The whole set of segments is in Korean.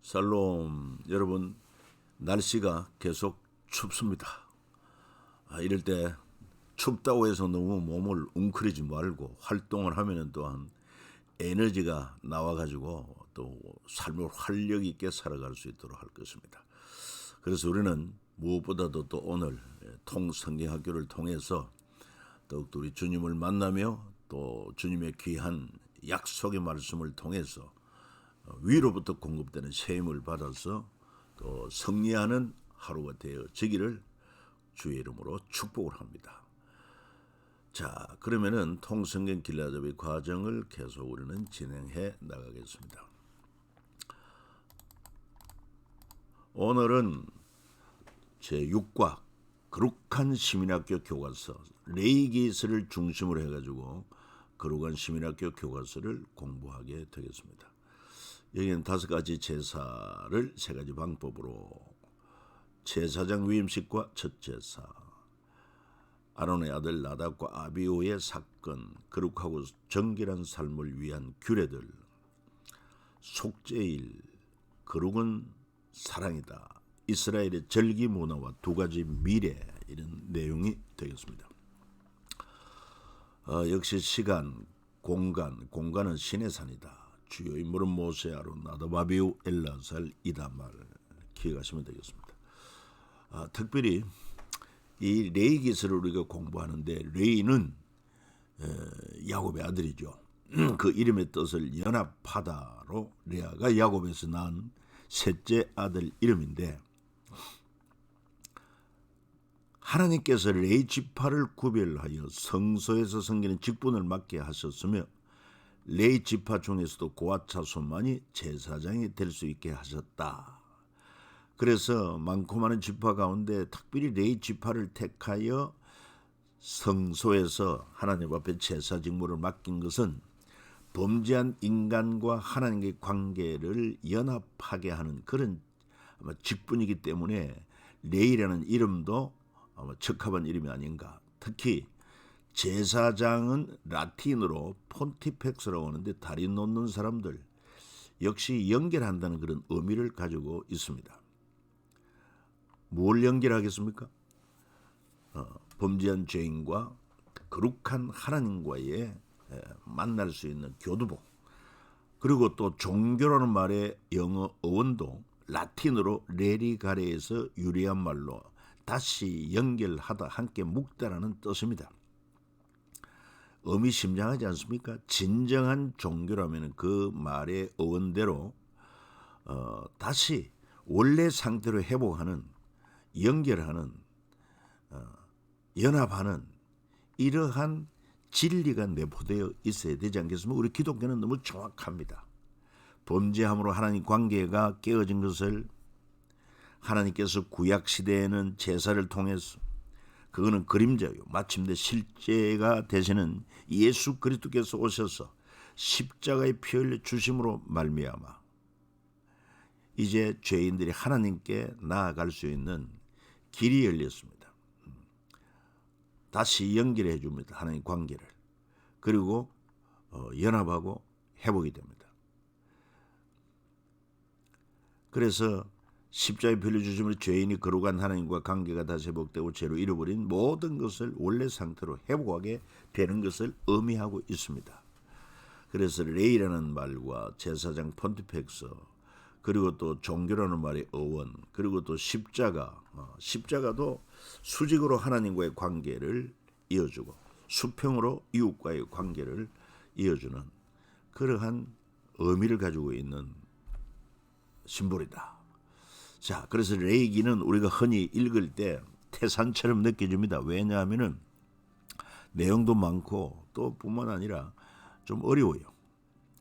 살롬. 여러분, 날씨가 계속 춥습니다. 이럴 때 춥다고 해서 너무 몸을 웅크리지 말고 활동을 하면 또한 에너지가 나와가지고 또 삶을 활력 있게 살아갈 수 있도록 할 것입니다. 그래서 우리는 무엇보다도 또 오늘 통성경학교를 통해서 더욱더 우리 주님을 만나며 또 주님의 귀한 약속의 말씀을 통해서 위로부터 공급되는 새 힘을 받아서 또 승리하는 하루가 되어지기를 주의 이름으로 축복을 합니다. 자, 그러면은 통성경 길라잡이 과정을 계속 우리는 진행해 나가겠습니다. 오늘은 제6과 거룩한 시민학교 교과서 레위기서를 중심으로 해가지고 거룩한 시민학교 교과서를 공부하게 되겠습니다. 여기는 5가지 제사를 3가지 방법으로 제사장 위임식과 첫 제사, 아론의 아들 나답과 아비후의 사건, 거룩하고 정결한 삶을 위한 규례들, 속죄일, 거룩은 사랑이다, 이스라엘의 절기 문화와 2가지 미래, 이런 내용이 되겠습니다. 역시 시간, 공간은 신의 산이다. 주요 인물은 모세, 아론, 나답, 아비후, 엘라살, 이다말 기억하시면 되겠습니다. 특별히 이 레위기서를 우리가 공부하는데 레위는 야곱의 아들이죠. 그 이름의 뜻을 연합하다로 레아가 야곱에서 낳은 셋째 아들 이름인데, 하나님께서 레위 지파를 구별하여 성소에서 섬기는 직분을 맡게 하셨으며 레위 지파 중에서도 고핫 자손만이 제사장이 될 수 있게 하셨다. 그래서 많고 많은 지파 가운데 특별히 레위 지파를 택하여 성소에서 하나님 앞에 제사 직무를 맡긴 것은 범죄한 인간과 하나님의 관계를 연합하게 하는 그런 직분이기 때문에 레위라는 이름도 아마 적합한 이름이 아닌가. 특히 제사장은 라틴어로 폰티펙스라고 하는데 다리 놓는 사람들, 역시 연결한다는 그런 의미를 가지고 있습니다. 뭘 연결하겠습니까? 범죄한 죄인과 거룩한 하나님과의 만날 수 있는 교두보, 그리고 또 종교라는 말의 영어 어원도 라틴어로 레리가레에서 유래한 말로 다시 연결하다, 함께 묶다라는 뜻입니다. 의미심장하지 않습니까? 진정한 종교라면 그 말의 어원대로 다시 원래 상태로 회복하는, 연결하는, 연합하는 이러한 진리가 내포되어 있어야 되지 않겠습니까? 우리 기독교는 너무 정확합니다. 범죄함으로 하나님 관계가 깨어진 것을 하나님께서 구약시대에는 제사를 통해서, 그거는 그림자요, 마침내 실제가 되시는 예수 그리스도께서 오셔서 십자가의 피 흘려 주심으로 말미암아 이제 죄인들이 하나님께 나아갈 수 있는 길이 열렸습니다. 다시 연결해 줍니다. 하나님 관계를. 그리고 연합하고 회복이 됩니다. 그래서 십자가에 빌려주심으로 죄인이 거룩한 하나님과 관계가 다시 회복되고 죄로 잃어버린 모든 것을 원래 상태로 회복하게 되는 것을 의미하고 있습니다. 그래서 레이라는 말과 제사장 폰티펙스, 그리고 또 종교라는 말의 어원, 그리고 또 십자가도 수직으로 하나님과의 관계를 이어주고 수평으로 이웃과의 관계를 이어주는 그러한 의미를 가지고 있는 심볼이다. 자, 그래서 레위기는 우리가 흔히 읽을 때 태산처럼 느껴집니다. 왜냐하면은 내용도 많고 또 뿐만 아니라 좀 어려워요.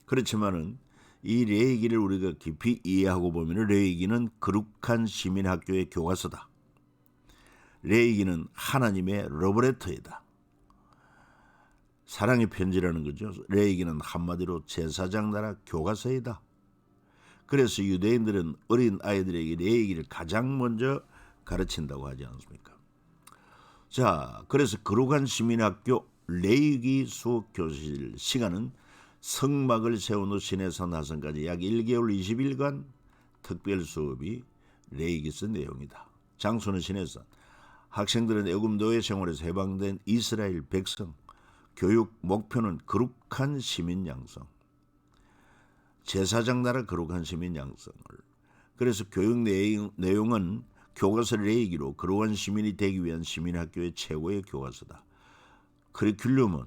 그렇지만은 이 레위기를 우리가 깊이 이해하고 보면은 레위기는 거룩한 시민학교의 교과서다. 레위기는 하나님의 러브레터이다. 사랑의 편지라는 거죠. 레위기는 한마디로 제사장 나라 교과서이다. 그래서 유대인들은 어린 아이들에게 레위기를 가장 먼저 가르친다고 하지 않습니까? 자, 그래서 거룩한 시민학교 레위기 수업 교실 시간은 성막을 세운 후 시내산 하선까지 약 1개월 20일간 특별 수업이 레위기서 내용이다. 장소는 시내산. 학생들은 애굽 노예 생활에서 해방된 이스라엘 백성. 교육 목표는 거룩한 시민 양성. 제사장 나라 거룩한 시민 양성을. 그래서 교육 내용은 교과서 레위기로 거룩한 시민이 되기 위한 시민학교의 최고의 교과서다. 커리큘럼은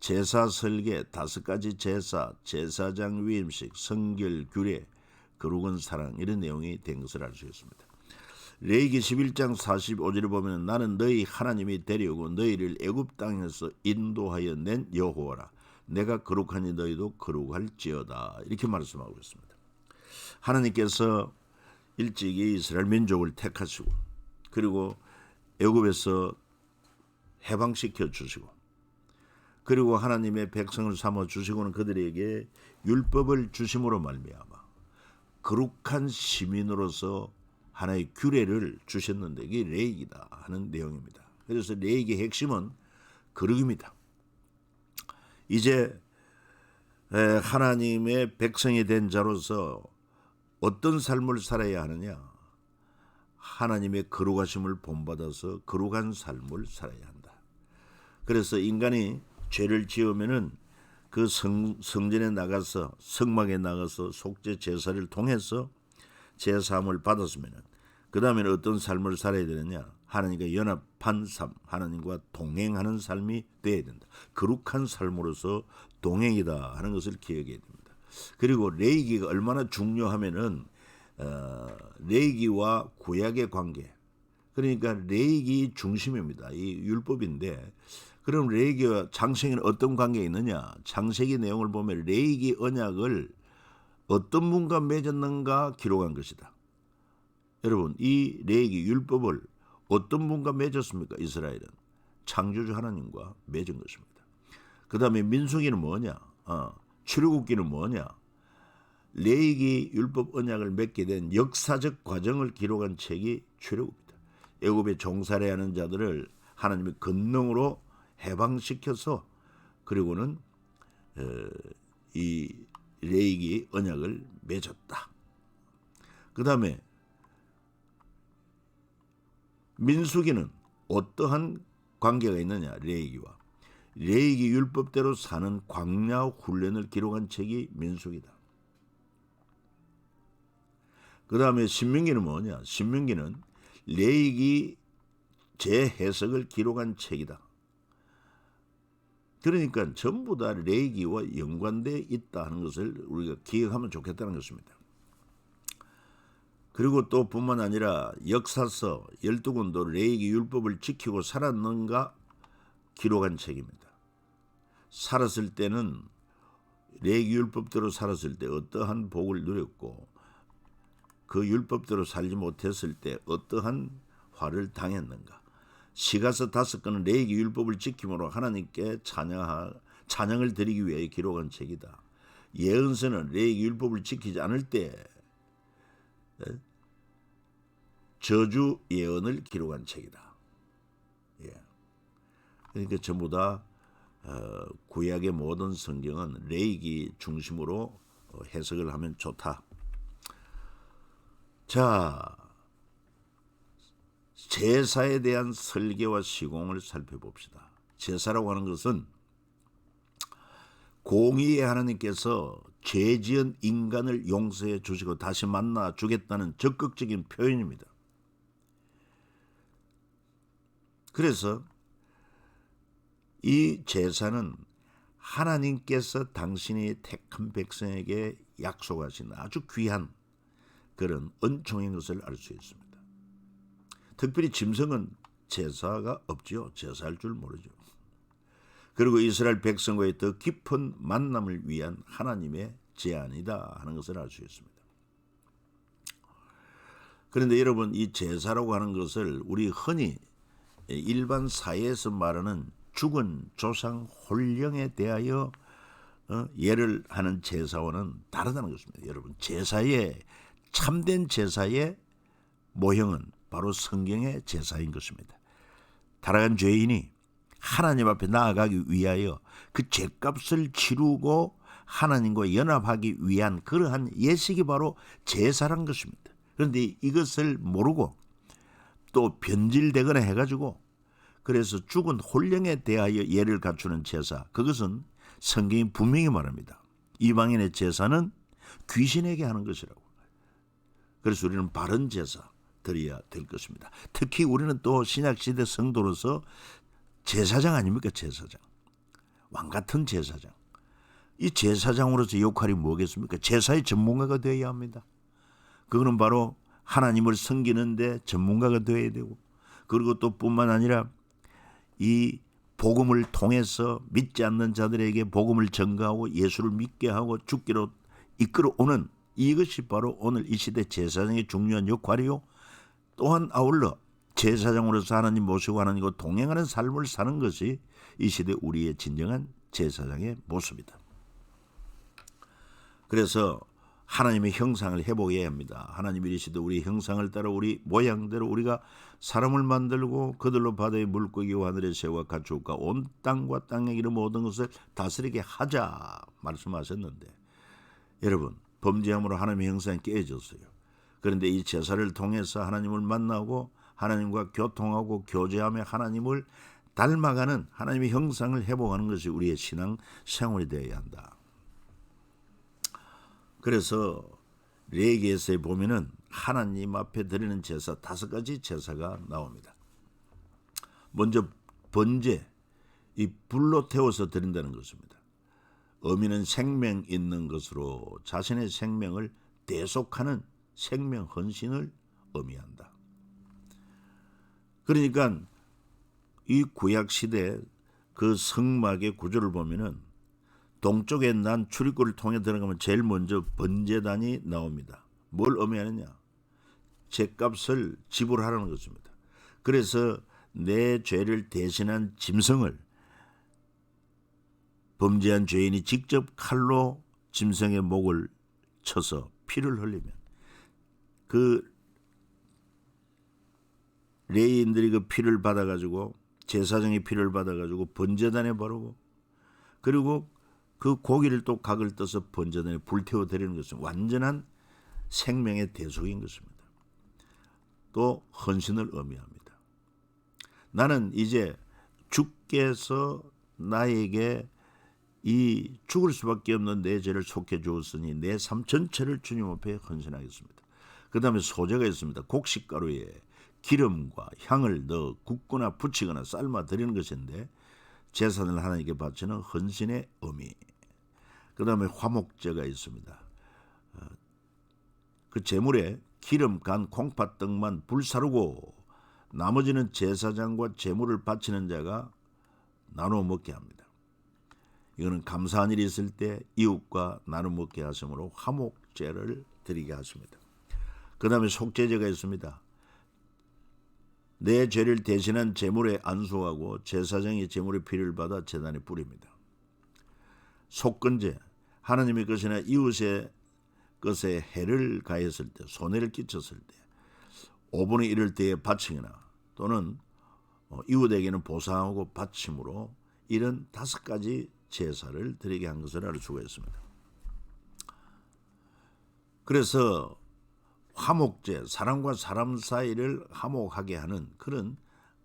제사 설계, 5가지 제사, 제사장 위임식, 성결, 규례, 거룩은 사랑 이런 내용이 된 것을 알 수 있습니다. 레위기 11장 45절을 보면 나는 너희 하나님이 되려고 너희를 애굽 땅에서 인도하여 낸 여호와라. 내가 거룩하니 너희도 거룩할지어다. 이렇게 말씀하고 있습니다. 하나님께서 일찍이 이스라엘 민족을 택하시고 그리고 애굽에서 해방시켜 주시고 그리고 하나님의 백성을 삼아 주시고는 그들에게 율법을 주심으로 말미암아 거룩한 시민으로서 하나의 규례를 주셨는데 이게 레위기다 하는 내용입니다. 그래서 레위기의 핵심은 거룩입니다. 이제 하나님의 백성이 된 자로서 어떤 삶을 살아야 하느냐? 하나님의 거룩하심을 본받아서 거룩한 삶을 살아야 한다. 그래서 인간이 죄를 지으면은 그 성전에 나가서 성막에 나가서 속죄 제사를 통해서 제사함을 받았으면은 그 다음에는 어떤 삶을 살아야 되느냐? 하나님과 연합한 삶, 하나님과 동행하는 삶이 되어야 된다. 거룩한 삶으로서 동행이다 하는 것을 기억해야 됩니다. 그리고 레위기가 얼마나 중요하면은 레위기와 구약의 관계, 그러니까 레위기 중심입니다. 이 율법인데 그럼 레위기와 창세기는 어떤 관계가 있느냐? 창세기 내용을 보면 레위기 언약을 어떤 분과 맺었는가 기록한 것이다. 여러분 이 레위기 율법을 어떤 분과 맺었습니까? 이스라엘은 창조주 하나님과 맺은 것입니다. 그 다음에 민수기는 뭐냐? 출애굽기는 뭐냐? 레위기 율법 언약을 맺게 된 역사적 과정을 기록한 책이 출애굽이다. 애굽에 종살이하는 자들을 하나님의 권능으로 해방시켜서 그리고는 이 레위기 언약을 맺었다. 그 다음에 민수기는 어떠한 관계가 있느냐? 레위기와 레위기 율법대로 사는 광야 훈련을 기록한 책이 민수기다. 그 다음에 신명기는 뭐냐? 신명기는 레위기 재해석을 기록한 책이다. 그러니까 전부 다 레위기와 연관되어 있다 하는 것을 우리가 기억하면 좋겠다는 것입니다. 그리고 또 뿐만 아니라 역사서 12권도 레위기 율법을 지키고 살았는가 기록한 책입니다. 살았을 때는 레위기 율법대로 살았을 때 어떠한 복을 누렸고 그 율법대로 살지 못했을 때 어떠한 화를 당했는가. 시가서 5권은 레위기 율법을 지킴으로 하나님께 찬양을 드리기 위해 기록한 책이다. 예언서는 레위기 율법을 지키지 않을 때 저주 예언을 기록한 책이다. 그러니까 전부 다 구약의 모든 성경은 레위기 중심으로 해석을 하면 좋다. 자, 제사에 대한 설계와 시공을 살펴봅시다. 제사라고 하는 것은 공의의 하나님께서 죄 지은 인간을 용서해 주시고 다시 만나 주겠다는 적극적인 표현입니다. 그래서 이 제사는 하나님께서 당신이 택한 백성에게 약속하신 아주 귀한 그런 은총인 것을 알 수 있습니다. 특별히 짐승은 제사가 없지요. 제사할 줄 모르죠. 그리고 이스라엘 백성과의 더 깊은 만남을 위한 하나님의 제안이다 하는 것을 알 수 있습니다. 그런데 여러분 이 제사라고 하는 것을 우리 흔히 일반 사회에서 말하는 죽은 조상 혼령에 대하여 예를 하는 제사와는 다르다는 것입니다. 여러분 제사의 참된 제사의 모형은 바로 성경의 제사인 것입니다. 타락한 죄인이 하나님 앞에 나아가기 위하여 그 죄값을 치르고 하나님과 연합하기 위한 그러한 예식이 바로 제사란 것입니다. 그런데 이것을 모르고 또 변질되거나 해가지고 그래서 죽은 혼령에 대하여 예를 갖추는 제사, 그것은 성경이 분명히 말합니다. 이방인의 제사는 귀신에게 하는 것이라고. 그래서 우리는 바른 제사 드려야 될 것입니다. 특히 우리는 또 신약시대 성도로서 제사장 아닙니까? 제사장. 왕같은 제사장. 이 제사장으로서 역할이 뭐겠습니까? 제사의 전문가가 되어야 합니다. 그거는 바로 하나님을 섬기는데 전문가가 되어야 되고, 그리고 또 뿐만 아니라 이 복음을 통해서 믿지 않는 자들에게 복음을 전가하고 예수를 믿게 하고 죽기로 이끌어오는, 이것이 바로 오늘 이 시대 제사장의 중요한 역할이요. 또한 아울러 제사장으로서 하나님 모시고 하나님과 동행하는 삶을 사는 것이 이 시대 우리의 진정한 제사장의 모습이다. 그래서 하나님의 형상을 회복해야 합니다. 하나님이 이르시되 우리 형상을 따라 우리 모양대로 우리가 사람을 만들고 그들로 바다의 물고기와 하늘의 새와 가축과 온 땅과 땅에 이르는 모든 것을 다스리게 하자 말씀하셨는데, 여러분 범죄함으로 하나님의 형상이 깨어졌어요. 그런데 이 제사를 통해서 하나님을 만나고 하나님과 교통하고 교제하며 하나님을 닮아가는 하나님의 형상을 회복하는 것이 우리의 신앙 생활이 되어야 한다. 그래서 레위기에서 보면은 하나님 앞에 드리는 제사 5가지 제사가 나옵니다. 먼저 번제, 이 불로 태워서 드린다는 것입니다. 의미는 생명 있는 것으로 자신의 생명을 대속하는 생명 헌신을 의미한다. 그러니까 이 구약 시대 그 성막의 구조를 보면은 동쪽에 난 출입구를 통해 들어가면 제일 먼저 번제단이 나옵니다. 뭘 의미하느냐? 죄값을 지불하라는 것입니다. 그래서 내 죄를 대신한 짐승을 범죄한 죄인이 직접 칼로 짐승의 목을 쳐서 피를 흘리면 그 레위인들이 그 피를 받아가지고 제사장의 피를 받아가지고 번제단에 바르고, 그리고 그 고기를 또 각을 떠서 번제단에 불태워 드리는 것은 완전한 생명의 대속인 것입니다. 또 헌신을 의미합니다. 나는 이제 주께서 나에게 이 죽을 수밖에 없는 내 죄를 속해 주었으니 내 삶 전체를 주님 앞에 헌신하겠습니다. 그 다음에 소제가 있습니다. 곡식가루에 기름과 향을 넣어 굽거나 부치거나 삶아 드리는 것인데 제사를 하나님께 바치는 헌신의 의미. 그 다음에 화목제가 있습니다. 그 제물에 기름, 간, 콩팥 등만 불사르고 나머지는 제사장과 제물을 바치는 자가 나누어 먹게 합니다. 이거는 감사한 일이 있을 때 이웃과 나누어 먹게 하심으로 화목제를 드리게 하십니다. 그 다음에 속죄제가 있습니다. 내 죄를 대신한 제물에 안수하고 제사장이 제물의 피를 받아 제단에 뿌립니다. 속건제, 하나님의 것이나 이웃의 것에 해를 가했을 때, 손해를 끼쳤을 때, 5분의 1을 때에 바치거나 또는 이웃에게는 보상하고 바침으로 이런 5가지 제사를 드리게 한 것을 알 수가 있습니다. 그래서 화목제, 사람과 사람 사이를 화목하게 하는 그런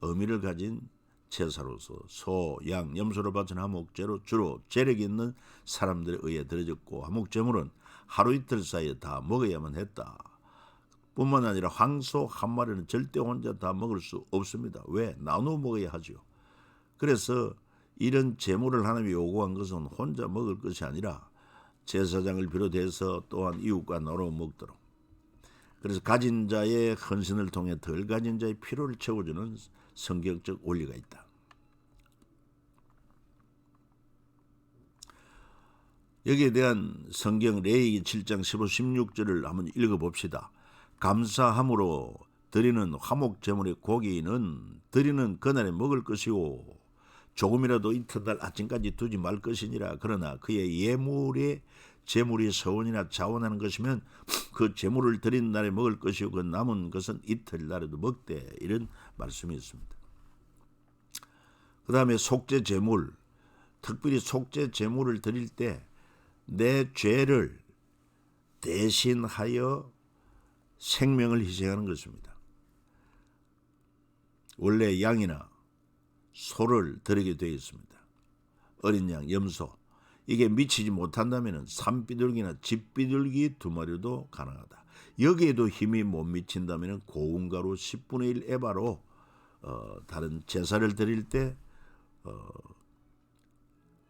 의미를 가진 제사로서 소, 양, 염소를 바치는 화목제로 주로 재력이 있는 사람들에 의해 드려졌고, 화목제물은 하루 이틀 사이에 다 먹어야만 했다. 뿐만 아니라 황소 한 마리는 절대 혼자 다 먹을 수 없습니다. 왜? 나누어 먹어야 하죠. 그래서 이런 제물을 하나님이 요구한 것은 혼자 먹을 것이 아니라 제사장을 비롯해서 또한 이웃과 나눠 먹도록, 그래서 가진 자의 헌신을 통해 덜 가진 자의 필요를 채워주는 성경적 원리가 있다. 여기에 대한 성경 레위기 7장 15, 16절을 한번 읽어봅시다. 감사함으로 드리는 화목제물의 고기는 드리는 그날에 먹을 것이요 조금이라도 이튿날 아침까지 두지 말 것이니라. 그러나 그의 예물의 제물이 서원이나 자원하는 것이면 그 제물을 드린 날에 먹을 것이요 그 남은 것은 이틀날에도 먹되, 이런 말씀이 있습니다. 그 다음에 속죄 제물, 특별히 속죄 제물을 드릴 때 내 죄를 대신하여 생명을 희생하는 것입니다. 원래 양이나 소를 드리게 되어 있습니다. 어린 양, 염소. 이게 미치지 못한다면 산비둘기나 집비둘기 2마리도 가능하다. 여기에도 힘이 못 미친다면 고운가루 10분의 1 에바로 다른 제사를 드릴 때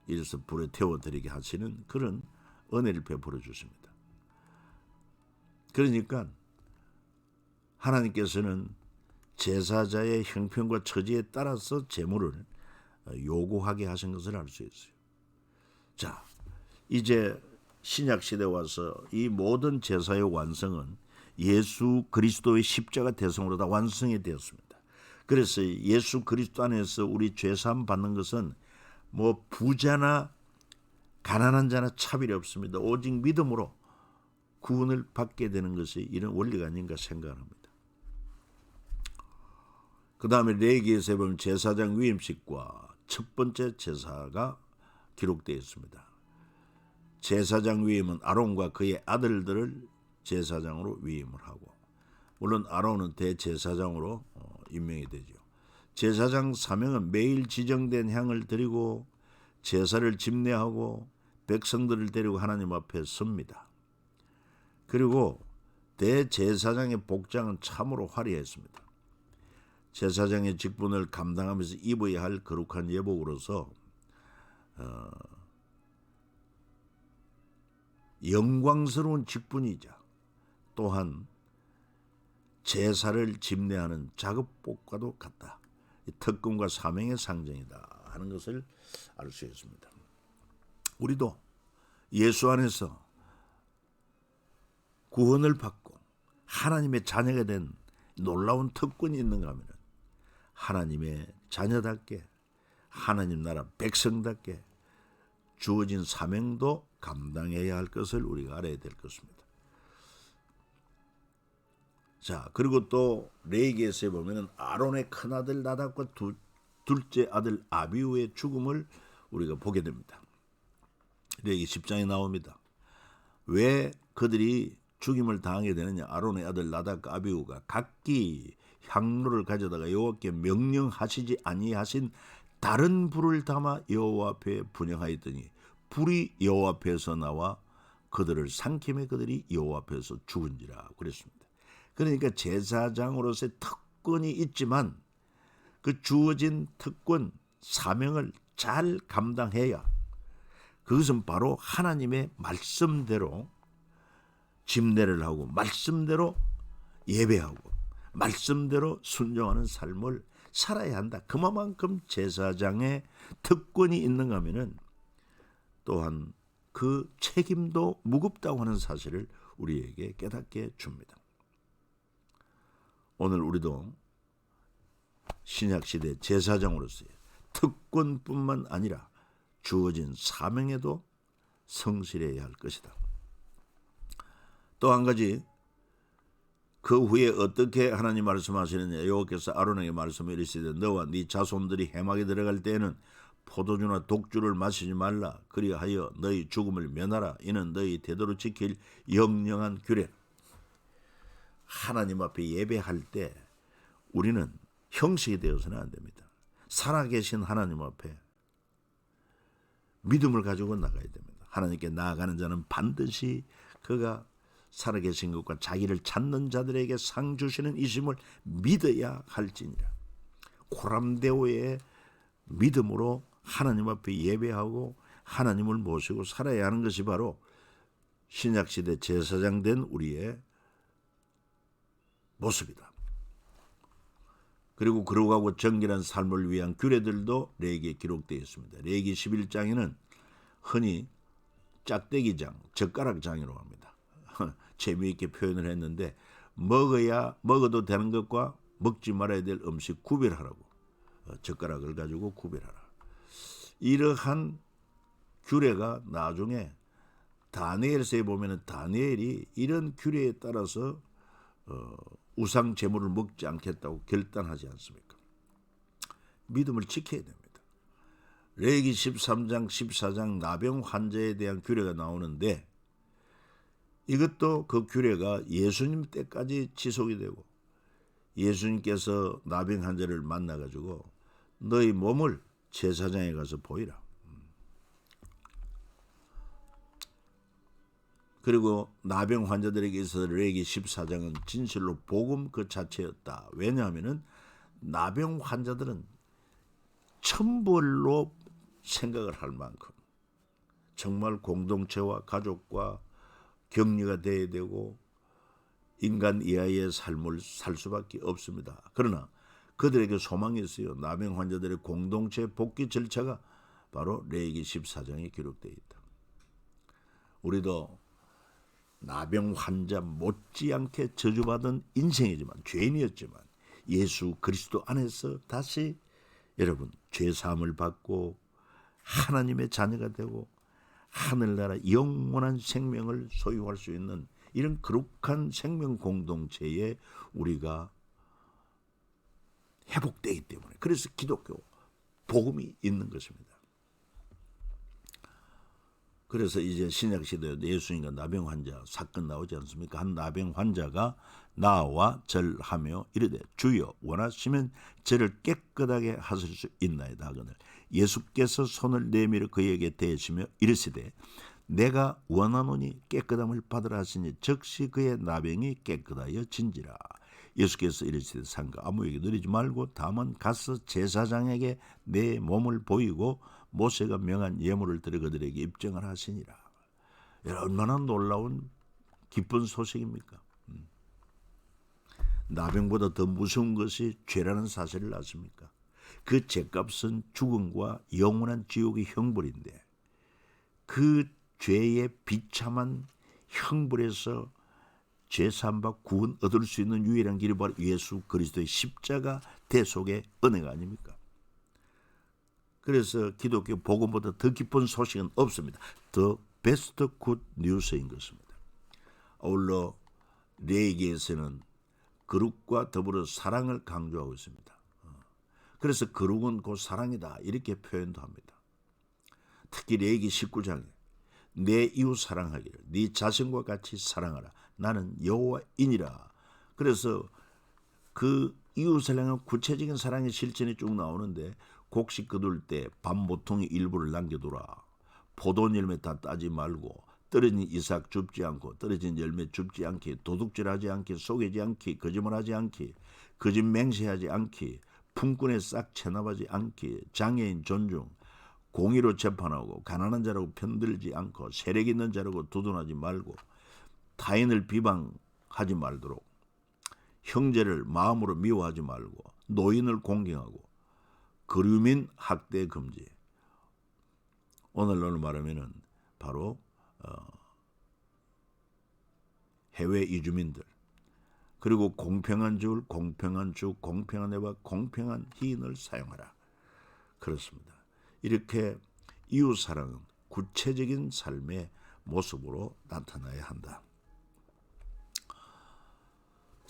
이래서 불에 태워드리게 하시는 그런 은혜를 베풀어 주십니다. 그러니까 하나님께서는 제사자의 형편과 처지에 따라서 제물을 요구하게 하신 것을 알 수 있어요. 자, 이제 신약 시대에 와서 이 모든 제사의 완성은 예수 그리스도의 십자가 대성으로 다 완성이 되었습니다. 그래서 예수 그리스도 안에서 우리 죄사함 받는 것은 뭐 부자나 가난한 자나 차별이 없습니다. 오직 믿음으로 구원을 받게 되는 것이 이런 원리가 아닌가 생각합니다. 그 다음에 레위기에서 보면 제사장 위임식과 첫 번째 제사가 기록되어 있습니다. 제사장 위임은 아론과 그의 아들들을 제사장으로 위임을 하고, 물론 아론은 대제사장으로 임명이 되죠. 제사장 사명은 매일 지정된 향을 드리고 제사를 집례하고 백성들을 데리고 하나님 앞에 섭니다. 그리고 대제사장의 복장은 참으로 화려했습니다. 제사장의 직분을 감당하면서 입어야 할 거룩한 예복으로서 영광스러운 직분이자 또한 제사를 집례하는 작업복과도 같다. 특권과 사명의 상징이다 하는 것을 알 수 있습니다. 우리도 예수 안에서 구원을 받고 하나님의 자녀가 된 놀라운 특권이 있는가 하면 하나님의 자녀답게 하나님 나라 백성답게 주어진 사명도 감당해야 할 것을 우리가 알아야 될 것입니다. 자, 그리고 또 레위기에서 보면은 아론의 큰아들 나답과 둘째 아들 아비후의 죽음을 우리가 보게 됩니다. 레위기 10장에 나옵니다. 왜 그들이 죽임을 당하게 되느냐? 아론의 아들 나답과 아비후가 각기 향로를 가져다가 여호와께 명령하시지 아니하신 다른 불을 담아 여호와 앞에 분향하였더니 불이 여호와 앞에서 나와 그들을 삼킴에 그들이 여호와 앞에서 죽은지라 그랬습니다. 그러니까 제사장으로서의 특권이 있지만 그 주어진 특권, 사명을 잘 감당해야 그것은 바로 하나님의 말씀대로 집례를 하고 말씀대로 예배하고 말씀대로 순종하는 삶을 살아야 한다. 그만큼 제사장의 특권이 있는가 하면은 또한 그 책임도 무겁다고 하는 사실을 우리에게 깨닫게 줍니다. 오늘 우리도 신약시대 제사장으로서의 특권뿐만 아니라 주어진 사명에도 성실해야 할 것이다. 또 한 가지, 그 후에 어떻게 하나님 말씀하시느냐? 여호와께서 아론에게 말씀을 이르시되 너와 네 자손들이 해막에 들어갈 때에는 포도주나 독주를 마시지 말라. 그리하여 너희 죽음을 면하라. 이는 너희 대대로 지킬 영영한 규례. 하나님 앞에 예배할 때 우리는 형식이 되어서는 안 됩니다. 살아계신 하나님 앞에 믿음을 가지고 나가야 됩니다. 하나님께 나아가는 자는 반드시 그가 살아계신 것과 자기를 찾는 자들에게 상 주시는 이심을 믿어야 할지니라. 고람대오의 믿음으로 하나님 앞에 예배하고 하나님을 모시고 살아야 하는 것이 바로 신약시대 제사장 된 우리의 모습이다. 그리고 거룩하고 정결한 삶을 위한 규례들도 레위기에 기록되어 있습니다. 레위기 11장에는 흔히 짝대기장, 젓가락장이라고 합니다. 재미있게 표현을 했는데 먹어도 되는 것과 먹지 말아야 될 음식 구별하라고, 젓가락을 가지고 구별하라. 이러한 규례가 나중에 다니엘서에 보면은 다니엘이 이런 규례에 따라서 우상 제물을 먹지 않겠다고 결단하지 않습니까? 믿음을 지켜야 됩니다. 레위기 13장 14장 나병 환자에 대한 규례가 나오는데 이것도 그 규례가 예수님 때까지 지속이 되고 예수님께서 나병 환자를 만나가지고 너희 몸을 제사장에 가서 보이라. 그리고 나병 환자들에게 있어서 레위기 14장은 진실로 복음 그 자체였다. 왜냐하면 나병 환자들은 천벌로 생각을 할 만큼 정말 공동체와 가족과 격리가 돼야 되고 인간 이하의 삶을 살 수밖에 없습니다. 그러나 그들에게 소망이 있어요. 나병 환자들의 공동체 복귀 절차가 바로 레위기 14장에 기록되어 있다. 우리도 나병 환자 못지않게 저주받은 인생이지만 죄인이었지만 예수 그리스도 안에서 다시 여러분 죄사함을 받고 하나님의 자녀가 되고 하늘나라 영원한 생명을 소유할 수 있는 이런 거룩한 생명 공동체에 우리가 회복되기 때문에 그래서 기독교 복음이 있는 것입니다. 그래서 이제 신약시대에 예수님과 나병 환자 사건 나오지 않습니까? 한 나병 환자가 나와 절하며 이르되 주여 원하시면 저를 깨끗하게 하실 수 있나이다 하거늘 예수께서 손을 내밀어 그에게 대시며 이르시되 내가 원하노니 깨끗함을 받으라 하시니 즉시 그의 나병이 깨끗하여 진지라. 예수께서 이르시되 상가 아무에게 누리지 말고 다만 가서 제사장에게 내 몸을 보이고 모세가 명한 예물을 들여 그들에게 입증을 하시니라. 얼마나 놀라운 기쁜 소식입니까? 나병보다 더 무서운 것이 죄라는 사실을 아십니까? 그 죄값은 죽음과 영원한 지옥의 형벌인데 그 죄의 비참한 형벌에서 죄사함과 구원 얻을 수 있는 유일한 길이 바로 예수 그리스도의 십자가 대속의 은혜가 아닙니까? 그래서 기독교 복음보다 더 깊은 소식은 없습니다. 더 베스트 굿 뉴스인 것입니다. 아울러 레위기에서는 거룩과 더불어 사랑을 강조하고 있습니다. 그래서 거룩은 곧 사랑이다 이렇게 표현도 합니다. 특히 레위기 19장에 내 이웃 사랑하기를 네 자신과 같이 사랑하라. 나는 여호와이니라. 그래서 그 이웃을 향한 구체적인 사랑의 실천이 쭉 나오는데 곡식 거둘 때 밤모퉁이 일부를 남겨두라. 포도 열매 다 따지 말고 떨어진 이삭 줍지 않고 떨어진 열매 줍지 않기 도둑질하지 않기 속이지 않기 거짓말하지 않기 거짓 맹세하지 않기 품꾼에 싹 체납하지 않기 장애인 존중 공의로 재판하고 가난한 자라고 편들지 않고 세력 있는 자라고 두둔하지 말고 타인을 비방하지 말도록 형제를 마음으로 미워하지 말고 노인을 공경하고 거류민 학대 금지. 오늘날로 말하면은 바로 해외 이주민들 그리고 공평한 줄, 공평한 주, 공평한 애와 공평한 희인을 사용하라. 그렇습니다. 이렇게 이웃사랑은 구체적인 삶의 모습으로 나타나야 한다.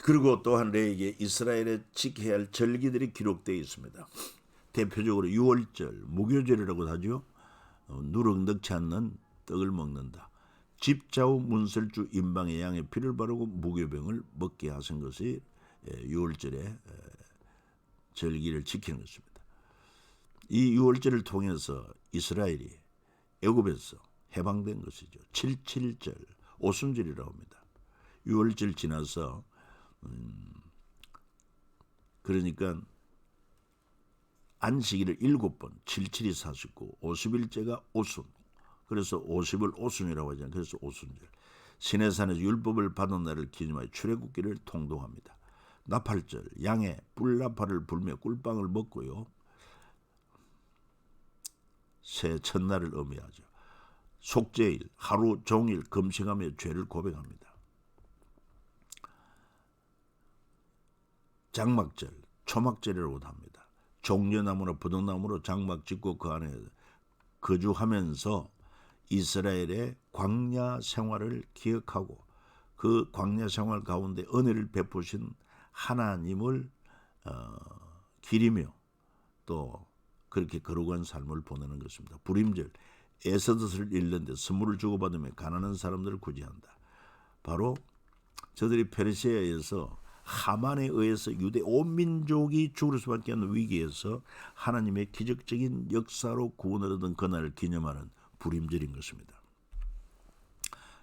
그리고 또한 레위기에 이스라엘의 지켜야 할 절기들이 기록되어 있습니다. 대표적으로 6월절, 무교절이라고 하죠. 누룩 넣지 않는 떡을 먹는다. 집자우 문설주 임방의 양의 피를 바르고 무교병을 먹게 하신 것이 6월절의 절기를 지키는 것입니다. 이 6월절을 통해서 이스라엘이 애굽에서 해방된 것이죠. 77절, 오순절이라고 합니다. 6월절 지나서 그러니까 안식일을 7번, 77이 49, 50일째가 오순. 그래서 50을 오순이라고 하잖아요. 그래서 오순절. 시내산에서 율법을 받은 날을 기념하여 출애굽기를 통동합니다. 나팔절, 양의 뿔나팔을 불며 꿀빵을 먹고요. 새 첫날을 의미하죠. 속죄일, 하루 종일 금식하며 죄를 고백합니다. 장막절, 초막절이라고도 합니다. 종려나무나 부동나무로 장막 짓고 그 안에 거주하면서 이스라엘의 광야 생활을 기억하고 그 광야 생활 가운데 은혜를 베푸신 하나님을 기리며 또 그렇게 거룩한 삶을 보내는 것입니다. 불임절, 에서덧을 잃는데 선물을 주고받으며 가난한 사람들을 구제한다. 바로 저들이 페르시아에 의해서 하만에 의해서 유대 온 민족이 죽을 수밖에 없는 위기에서 하나님의 기적적인 역사로 구원을 얻은 그날을 기념하는 불임절인 것입니다.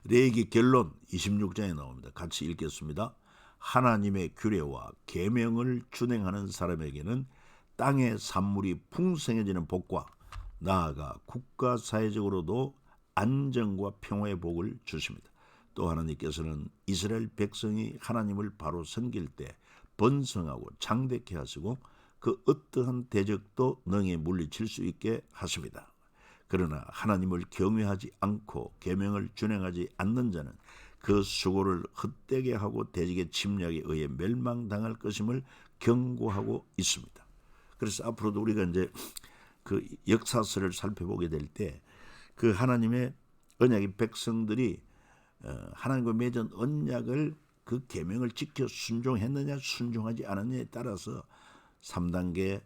레위기 결론 26장에 나옵니다. 같이 읽겠습니다. 하나님의 규례와 계명을 준행하는 사람에게는 땅의 산물이 풍성해지는 복과 나아가 국가 사회적으로도 안정과 평화의 복을 주십니다. 또 하나님께서는 이스라엘 백성이 하나님을 바로 섬길 때 번성하고 장대케 하시고 그 어떠한 대적도 능히 물리칠 수 있게 하십니다. 그러나 하나님을 경외하지 않고 계명을 준행하지 않는 자는 그 수고를 헛되게 하고 대적의 침략에 의해 멸망당할 것임을 경고하고 있습니다. 그래서 앞으로도 우리가 이제 그 역사서를 살펴보게 될 때 그 하나님의 언약의 백성들이 하나님과 맺은 언약을 그 계명을 지켜 순종했느냐 순종하지 않았느냐에 따라서 3단계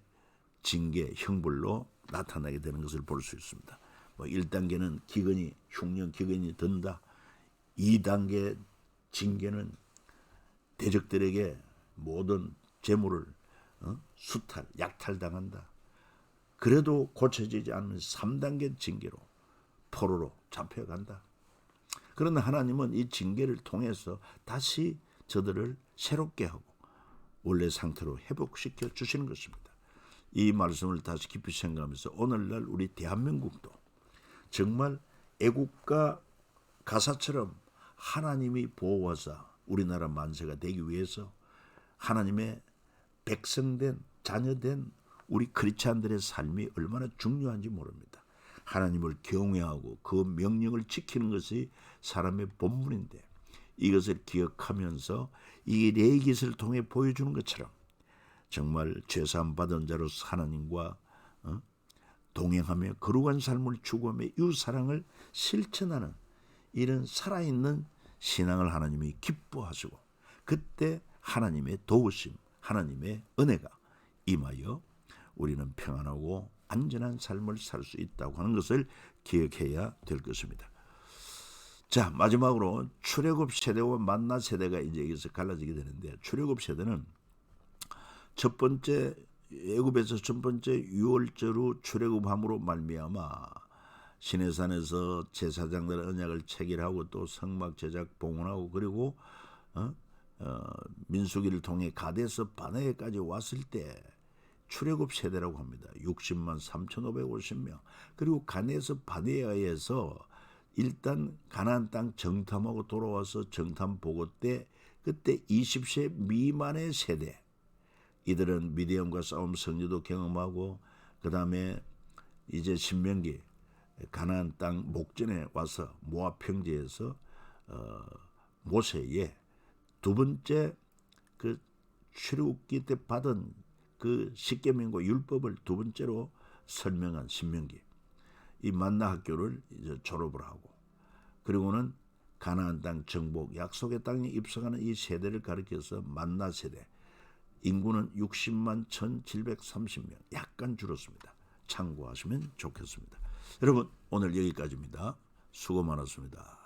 징계 형벌로 나타나게 되는 것을 볼 수 있습니다. 1단계는 기근이 흉년 기근이 든다. 2단계 징계는 대적들에게 모든 재물을 수탈, 약탈당한다. 그래도 고쳐지지 않는 3단계 징계로 포로로 잡혀간다. 그러나 하나님은 이 징계를 통해서 다시 저들을 새롭게 하고 원래 상태로 회복시켜 주시는 것입니다. 이 말씀을 다시 깊이 생각하면서 오늘날 우리 대한민국도 정말 애국가 가사처럼 하나님이 보호하사 우리나라 만세가 되기 위해서 하나님의 백성된 자녀된 우리 크리스찬들의 삶이 얼마나 중요한지 모릅니다. 하나님을 경외하고 그 명령을 지키는 것이 사람의 본분인데 이것을 기억하면서 이 레위기를 통해 보여주는 것처럼 정말 죄사함 받은 자로서 하나님과 동행하며 거룩한 삶을 추구하며 이웃사랑을 실천하는 이런 살아있는 신앙을 하나님이 기뻐하시고 그때 하나님의 도우심, 하나님의 은혜가 임하여 우리는 평안하고 안전한 삶을 살 수 있다고 하는 것을 기억해야 될 것입니다. 자, 마지막으로 출애굽 세대와 만나 세대가 이제 여기서 갈라지게 되는데 출애굽 세대는 첫 번째 애굽에서 첫 번째 유월절 출애굽함으로 말미암아 시내산에서 제사장들의 언약을 체결하고 또 성막 제작 봉헌하고 그리고 민수기를 통해 가데스 바네까지 왔을 때 출애굽 세대라고 합니다. 60만 3,550명. 그리고 가데스 바네아에서 일단 가나안 땅 정탐하고 돌아와서 정탐 보고 때 그때 20세 미만의 세대. 이들은 미디엄과 싸움 승리도 경험하고 그 다음에 이제 신명기 가나안 땅 목전에 와서 모압 평지에서 모세의 두 번째 그 출애굽기 때 받은 그 십계명과 율법을 두 번째로 설명한 신명기 이 만나 학교를 이제 졸업을 하고 그리고는 가나안 땅 정복 약속의 땅에 입성하는 이 세대를 가리켜서 만나 세대 인구는 60만 1,730명 약간 줄었습니다. 참고하시면 좋겠습니다. 여러분 오늘 여기까지입니다. 수고 많았습니다.